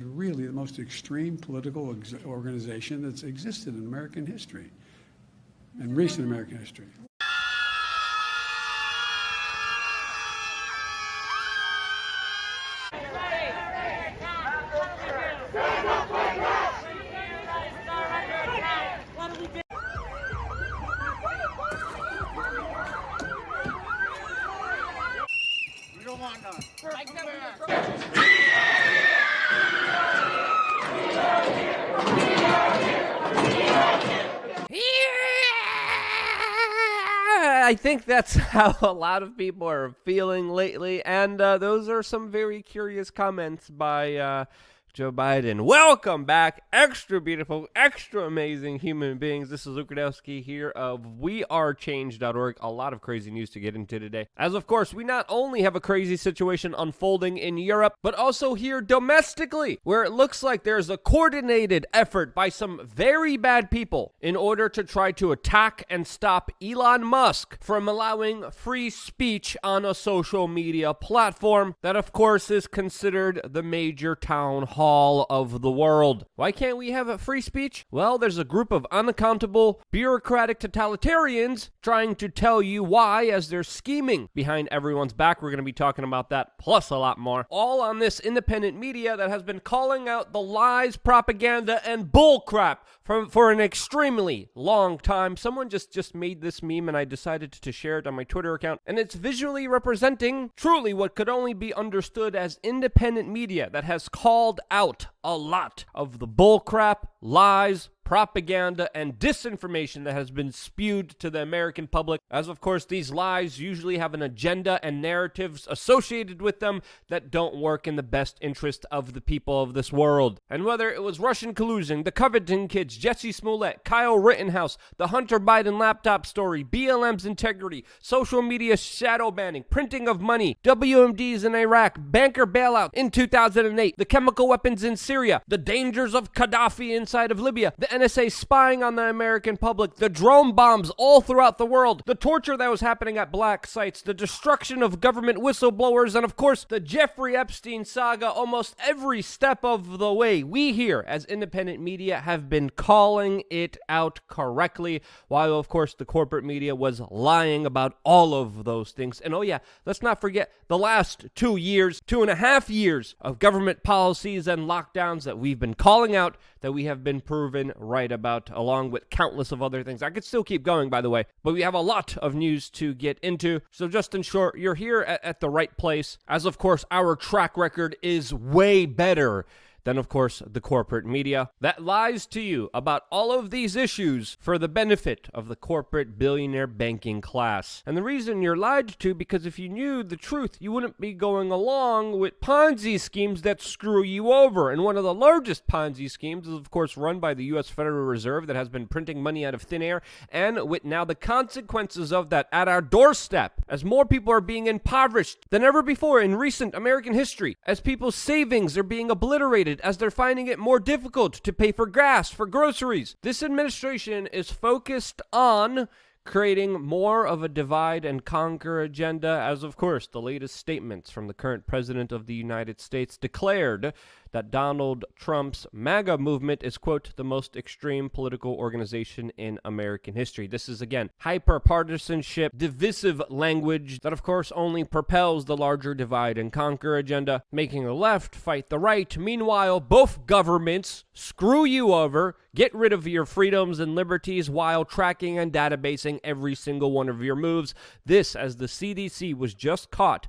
Really the most extreme political organization that's existed in American history, in recent American history. We don't want none. I think that's how a lot of people are feeling lately, and those are some very curious comments by Joe Biden. Welcome back, extra beautiful, extra amazing human beings. This is Luke Radowski here of wearechange.org. A lot of crazy news to get into today. As of course, we not only have a crazy situation unfolding in Europe, but also here domestically, where it looks like there's a coordinated effort by some very bad people in order to try to attack and stop Elon Musk from allowing free speech on a social media platform that of course is considered the major town hall of the world. Why can't we have a free speech? Well, there's a group of unaccountable, bureaucratic totalitarians trying to tell you why as they're scheming behind everyone's back. We're going to be talking about that, plus a lot more, all on this independent media that has been calling out the lies, propaganda, and bullcrap for an extremely long time. Someone just made this meme and I decided to share it on my Twitter account, and it's visually representing truly what could only be understood as independent media that has called out a lot of the bullcrap, lies, propaganda, and disinformation that has been spewed to the American public, as of course these lies usually have an agenda and narratives associated with them that don't work in the best interest of the people of this world. And whether it was Russian collusion, the Covington kids, Jesse Smollett, Kyle Rittenhouse, the Hunter Biden laptop story, BLM's integrity, social media shadow banning, printing of money, WMDs in Iraq, banker bailout in 2008, the chemical weapons in Syria, the dangers of Gaddafi inside of Libya, the NSA spying on the American public, the drone bombs all throughout the world, the torture that was happening at black sites, the destruction of government whistleblowers, and of course, the Jeffrey Epstein saga. Almost every step of the way, we here as independent media have been calling it out correctly, while of course the corporate media was lying about all of those things. And oh yeah, let's not forget the last 2.5 years of government policies and lockdowns that we've been calling out, that we have been proven right about, along with countless of other things. I could still keep going, by the way, but we have a lot of news to get into. So just in short, you're here at the right place, as of course our track record is way better than, of course, the corporate media that lies to you about all of these issues for the benefit of the corporate billionaire banking class. And the reason you're lied to, because if you knew the truth, you wouldn't be going along with Ponzi schemes that screw you over. And one of the largest Ponzi schemes is, of course, run by the U.S. Federal Reserve that has been printing money out of thin air, and with now the consequences of that at our doorstep, as more people are being impoverished than ever before in recent American history, as people's savings are being obliterated, as they're finding it more difficult to pay for gas, for groceries. This administration is focused on creating more of a divide and conquer agenda, as of course the latest statements from the current president of the United States declared that Donald Trump's MAGA movement is, quote, the most extreme political organization in American history. This is, again, hyper-partisanship, divisive language that, of course, only propels the larger divide and conquer agenda, making the left fight the right. Meanwhile, both governments screw you over, get rid of your freedoms and liberties while tracking and databasing every single one of your moves. This, as the CDC was just caught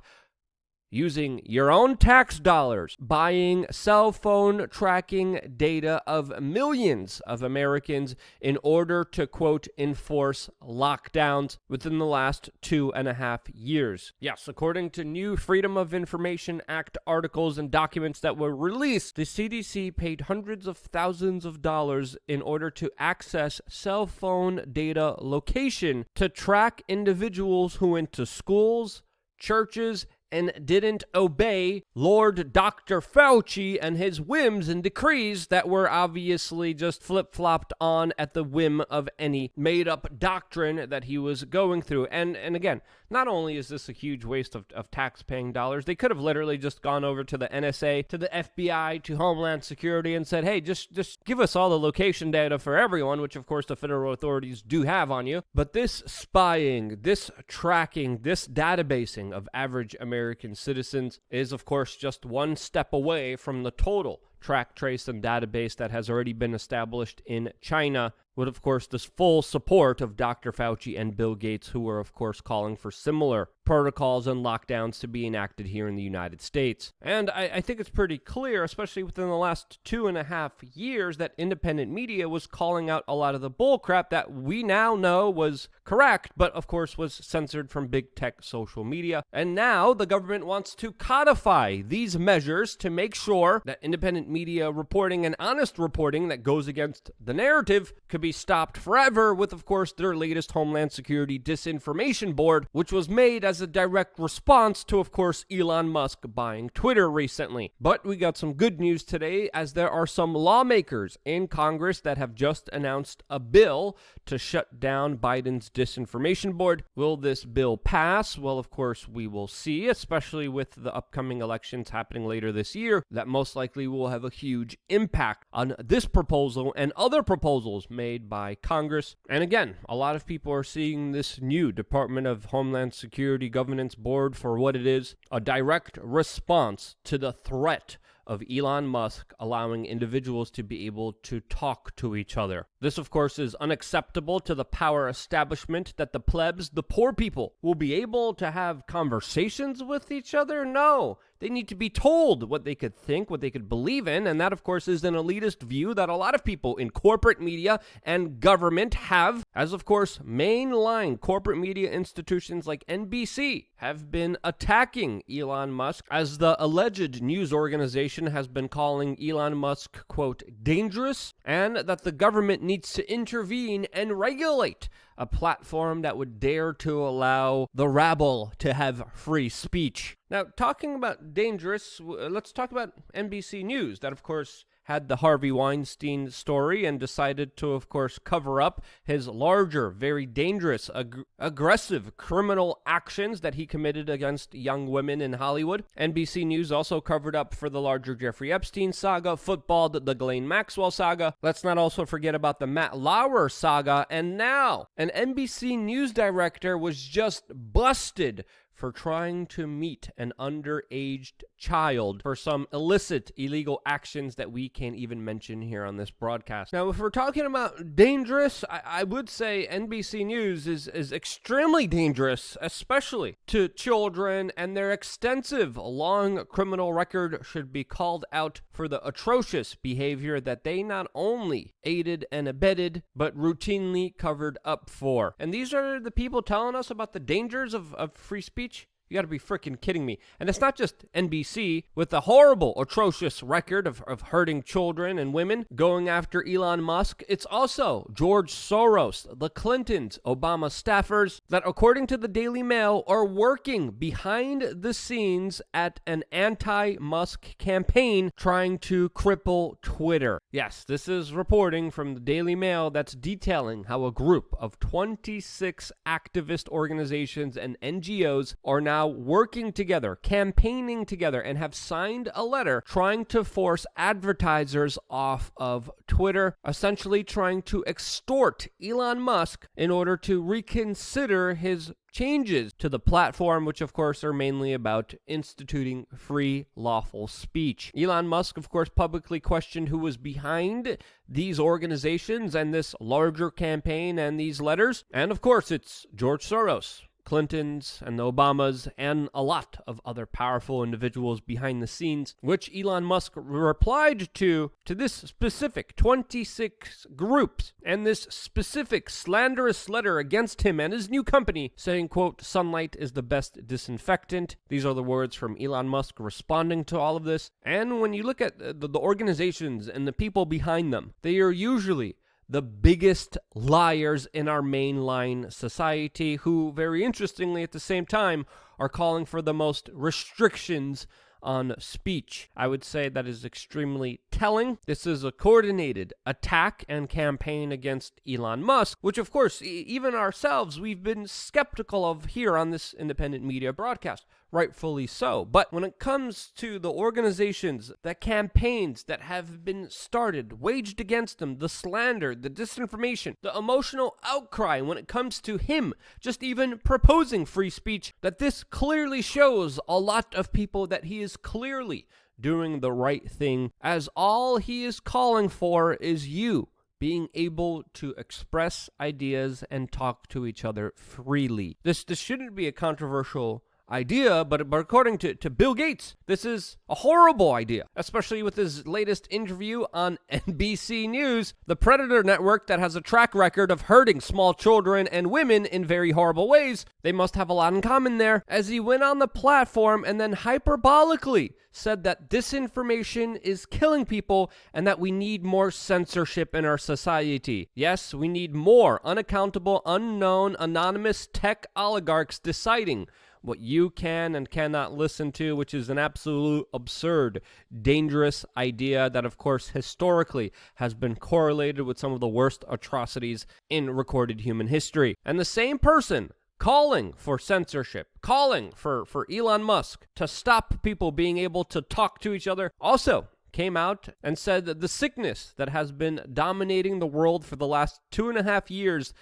using your own tax dollars, buying cell phone tracking data of millions of Americans in order to, quote, enforce lockdowns within the last 2.5 years. Yes, according to new Freedom of Information Act articles and documents that were released, the CDC paid hundreds of thousands of dollars in order to access cell phone data location to track individuals who went to schools, churches, and didn't obey Lord Dr. Fauci and his whims and decrees that were obviously just flip-flopped on at the whim of any made-up doctrine that he was going through. And again, not only is this a huge waste of tax-paying dollars, they could have literally just gone over to the NSA, to the FBI, to Homeland Security and said, hey, just give us all the location data for everyone, which of course the federal authorities do have on you. But this spying, this tracking, this databasing of average American citizens is of course just one step away from the total track, trace, and database that has already been established in China, with, of course, this full support of Dr. Fauci and Bill Gates, who are, of course, calling for similar protocols and lockdowns to be enacted here in the United States. And I think it's pretty clear, especially within the last 2.5 years, that independent media was calling out a lot of the bullcrap that we now know was correct, but, of course, was censored from big tech social media. And now the government wants to codify these measures to make sure that independent media reporting and honest reporting that goes against the narrative could be stopped forever with, of course, their latest Homeland Security Disinformation Board, which was made as a direct response to, of course, Elon Musk buying Twitter recently. But we got some good news today, as there are some lawmakers in Congress that have just announced a bill to shut down Biden's Disinformation Board. Will this bill pass? Well, of course, we will see, especially with the upcoming elections happening later this year, that most likely will have a huge impact on this proposal and other proposals made by Congress. And again, a lot of people are seeing this new Department of Homeland Security Governance Board for what it is, a direct response to the threat of Elon Musk allowing individuals to be able to talk to each other. This, of course, is unacceptable to the power establishment that the plebs, the poor people, will be able to have conversations with each other. No, they need to be told what they could think, what they could believe in, and that, of course, is an elitist view that a lot of people in corporate media and government have, as, of course, mainline corporate media institutions like NBC have been attacking Elon Musk, as the alleged news organization has been calling Elon Musk, quote, dangerous, and that the government needs to intervene and regulate a platform that would dare to allow the rabble to have free speech. Now, talking about dangerous, let's talk about NBC News, that, of course, had the Harvey Weinstein story and decided to, of course, cover up his larger, very dangerous, aggressive criminal actions that he committed against young women in Hollywood. NBC News also covered up for the larger Jeffrey Epstein saga, footballed the Ghislaine Maxwell saga. Let's not also forget about the Matt Lauer saga. And now, an NBC News director was just busted for trying to meet an underage child for some illicit, illegal actions that we can't even mention here on this broadcast. Now, if we're talking about dangerous, I would say NBC News is extremely dangerous, especially to children, and their extensive, long criminal record should be called out for the atrocious behavior that they not only aided and abetted, but routinely covered up for. And these are the people telling us about the dangers of free speech? You gotta be freaking kidding me. And it's not just NBC, with a horrible, atrocious record of hurting children and women, going after Elon Musk. It's also George Soros, the Clintons, Obama staffers, that according to the Daily Mail are working behind the scenes at an anti-Musk campaign trying to cripple Twitter. Yes, this is reporting from the Daily Mail that's detailing how a group of 26 activist organizations and NGOs are now working together, campaigning together, and have signed a letter trying to force advertisers off of Twitter, essentially trying to extort Elon Musk in order to reconsider his changes to the platform, which of course are mainly about instituting free, lawful speech. Elon Musk, of course, publicly questioned who was behind these organizations and this larger campaign and these letters. And of course, it's George Soros, Clintons and the Obamas, and a lot of other powerful individuals behind the scenes, which Elon Musk replied to this specific 26 groups and this specific slanderous letter against him and his new company, saying, quote, sunlight is the best disinfectant. These are the words from Elon Musk responding to all of this. And when you look at the organizations and the people behind them, they are usually the biggest liars in our mainline society, who, very interestingly at the same time, are calling for the most restrictions on speech. I would say that is extremely telling. This is a coordinated attack and campaign against Elon Musk, which of course, even ourselves, we've been skeptical of here on this independent media broadcast. Rightfully so. But when it comes to the organizations, the campaigns that have been started, waged against them, the slander, the disinformation, the emotional outcry when it comes to him just even proposing free speech, that this clearly shows a lot of people that he is clearly doing the right thing, as all he is calling for is you being able to express ideas and talk to each other freely. This shouldn't be a controversial idea, but according to Bill Gates, this is a horrible idea, especially with his latest interview on NBC News, the predator network that has a track record of hurting small children and women in very horrible ways. They must have a lot in common there, as he went on the platform and then hyperbolically said that disinformation is killing people and that we need more censorship in our society. Yes, we need more unaccountable, unknown, anonymous tech oligarchs deciding what you can and cannot listen to, which is an absolute absurd, dangerous idea that, of course, historically has been correlated with some of the worst atrocities in recorded human history. And the same person calling for censorship, calling for Elon Musk to stop people being able to talk to each other, also came out and said that the sickness that has been dominating the world for the last 2.5 years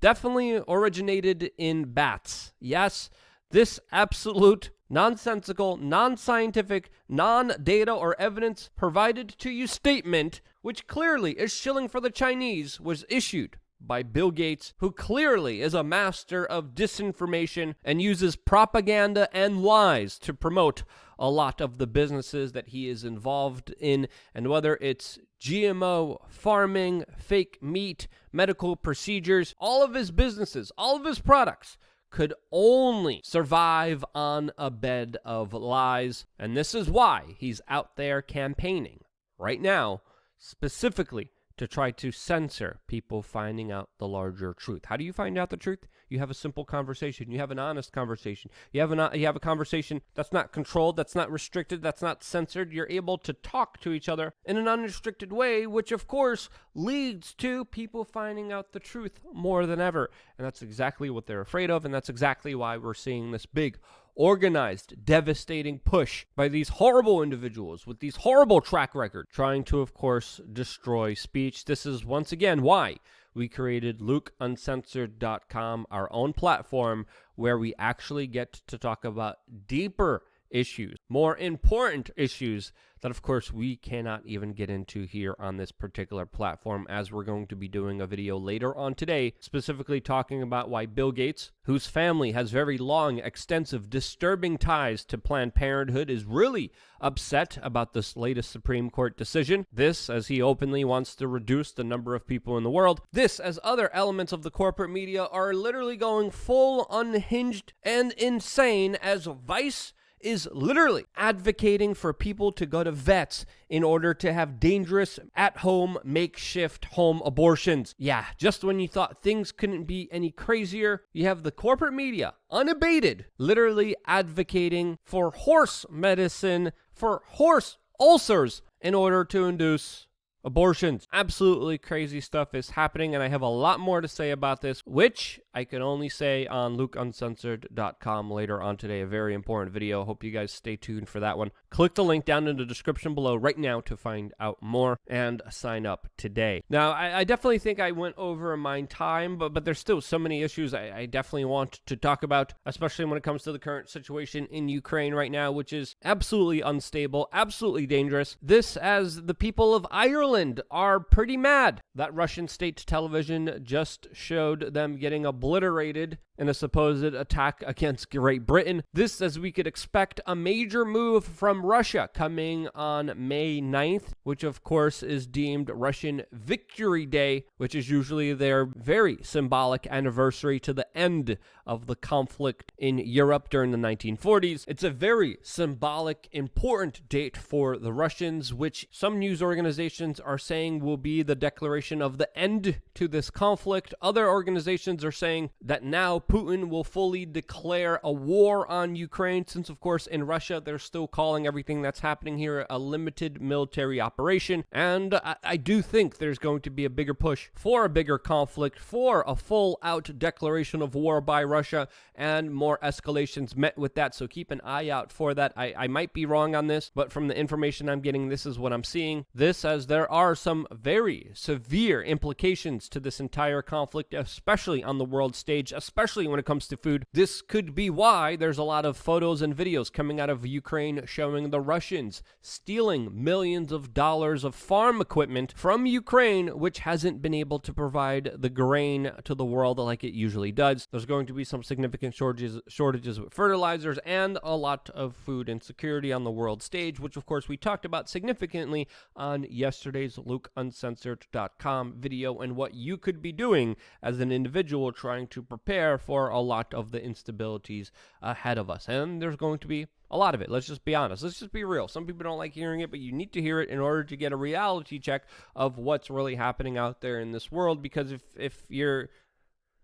definitely originated in bats. Yes, this absolute, nonsensical, non-scientific, non-data or evidence provided to you statement, which clearly is shilling for the Chinese, was issued by Bill Gates, who clearly is a master of disinformation and uses propaganda and lies to promote a lot of the businesses that he is involved in, and whether it's GMO farming, fake meat, medical procedures, all of his businesses, all of his products could only survive on a bed of lies. And this is why he's out there campaigning right now, specifically to try to censor people finding out the larger truth. How do you find out the truth? You have a simple conversation. You have an honest conversation. You have a conversation that's not controlled, that's not restricted, that's not censored. You're able to talk to each other in an unrestricted way, which of course leads to people finding out the truth more than ever. And that's exactly what they're afraid of, and that's exactly why we're seeing this big, organized, devastating push by these horrible individuals with these horrible track record, trying to, of course, destroy speech. This is once again why we created LukeUncensored.com, our own platform where we actually get to talk about deeper issues, more important issues that, of course, we cannot even get into here on this particular platform, as we're going to be doing a video later on today, specifically talking about why Bill Gates, whose family has very long, extensive, disturbing ties to Planned Parenthood, is really upset about this latest Supreme Court decision. This, as he openly wants to reduce the number of people in the world. This, as other elements of the corporate media are literally going full unhinged and insane, as Vice is literally advocating for people to go to vets in order to have dangerous at-home makeshift home abortions. Yeah, just when you thought things couldn't be any crazier, you have the corporate media, unabated, literally advocating for horse medicine, for horse ulcers in order to induce abortions. Absolutely crazy stuff is happening, and I have a lot more to say about this, which I can only say on LukeUncensored.com later on today. A very important video. Hope you guys stay tuned for that one. Click the link down in the description below right now to find out more and sign up today. Now, I definitely think I went over my time, but there's still so many issues I definitely want to talk about, especially when it comes to the current situation in Ukraine right now, which is absolutely unstable, absolutely dangerous. This, as the people of Ireland are pretty mad that Russian state television just showed them getting obliterated in a supposed attack against Great Britain. This, as we could expect, a major move from Russia coming on May 9th, which of course is deemed Russian Victory Day, which is usually their very symbolic anniversary to the end of the conflict in Europe during the 1940s. It's a very symbolic, important date for the Russians, which some news organizations are saying will be the declaration of the end to this conflict. Other organizations are saying saying that now Putin will fully declare a war on Ukraine, since, of course, in Russia, they're still calling everything that's happening here a limited military operation. And I do think there's going to be a bigger push for a bigger conflict, for a full-out declaration of war by Russia, and more escalations met with that. So keep an eye out for that. I might be wrong on this, but from the information I'm getting, this is what I'm seeing. This, as there are some very severe implications to this entire conflict, especially on the world stage, especially when it comes to food. This could be why there's a lot of photos and videos coming out of Ukraine showing the Russians stealing millions of dollars of farm equipment from Ukraine, which hasn't been able to provide the grain to the world like it usually does. There's going to be some significant shortages with fertilizers and a lot of food insecurity on the world stage, which of course we talked about significantly on yesterday's LukeUncensored.com video, and what you could be doing as an individual trying to prepare for a lot of the instabilities ahead of us. And there's going to be a lot of it. Let's just be honest. Let's just be real. Some people don't like hearing it, but you need to hear it in order to get a reality check of what's really happening out there in this world. Because if you're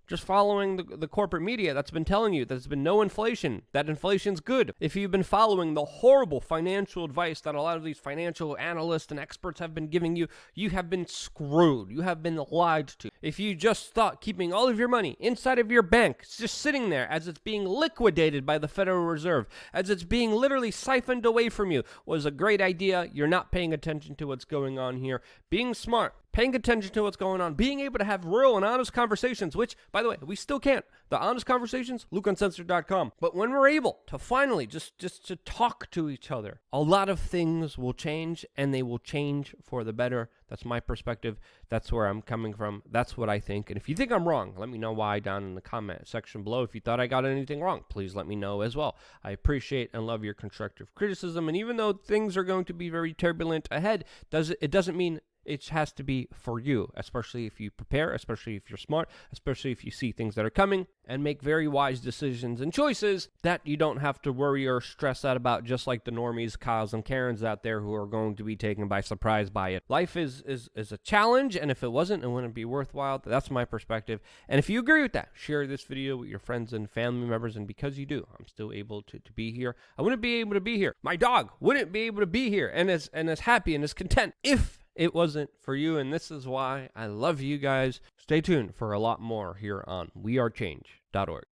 just following the corporate media that's been telling you that there's been no inflation, that inflation's good. If you've been following the horrible financial advice that a lot of these financial analysts and experts have been giving you, you have been screwed. You have been lied to. If you just thought keeping all of your money inside of your bank, just sitting there as it's being liquidated by the Federal Reserve, as it's being literally siphoned away from you, was a great idea, you're not paying attention to what's going on here. Being smart, paying attention to what's going on, being able to have real and honest conversations, which, by the way, we still can't. The honest conversations, LukeUncensored.com. But when we're able to finally just to talk to each other, a lot of things will change, and they will change for the better. That's my perspective. That's where I'm coming from. That's what I think. And if you think I'm wrong, let me know why down in the comment section below. If you thought I got anything wrong, please let me know as well. I appreciate and love your constructive criticism. And even though things are going to be very turbulent ahead, it doesn't mean it has to be for you, especially if you prepare, especially if you're smart, especially if you see things that are coming and make very wise decisions and choices that you don't have to worry or stress out about, just like the normies, Kyles, and Karens out there who are going to be taken by surprise by it. Life is a challenge, and if it wasn't, it wouldn't be worthwhile. That's my perspective. And if you agree with that, share this video with your friends and family members, and because you do, I'm still able to be here. I wouldn't be able to be here. My dog wouldn't be able to be here and as happy and as content if it wasn't for you, and this is why I love you guys. Stay tuned for a lot more here on wearechange.org.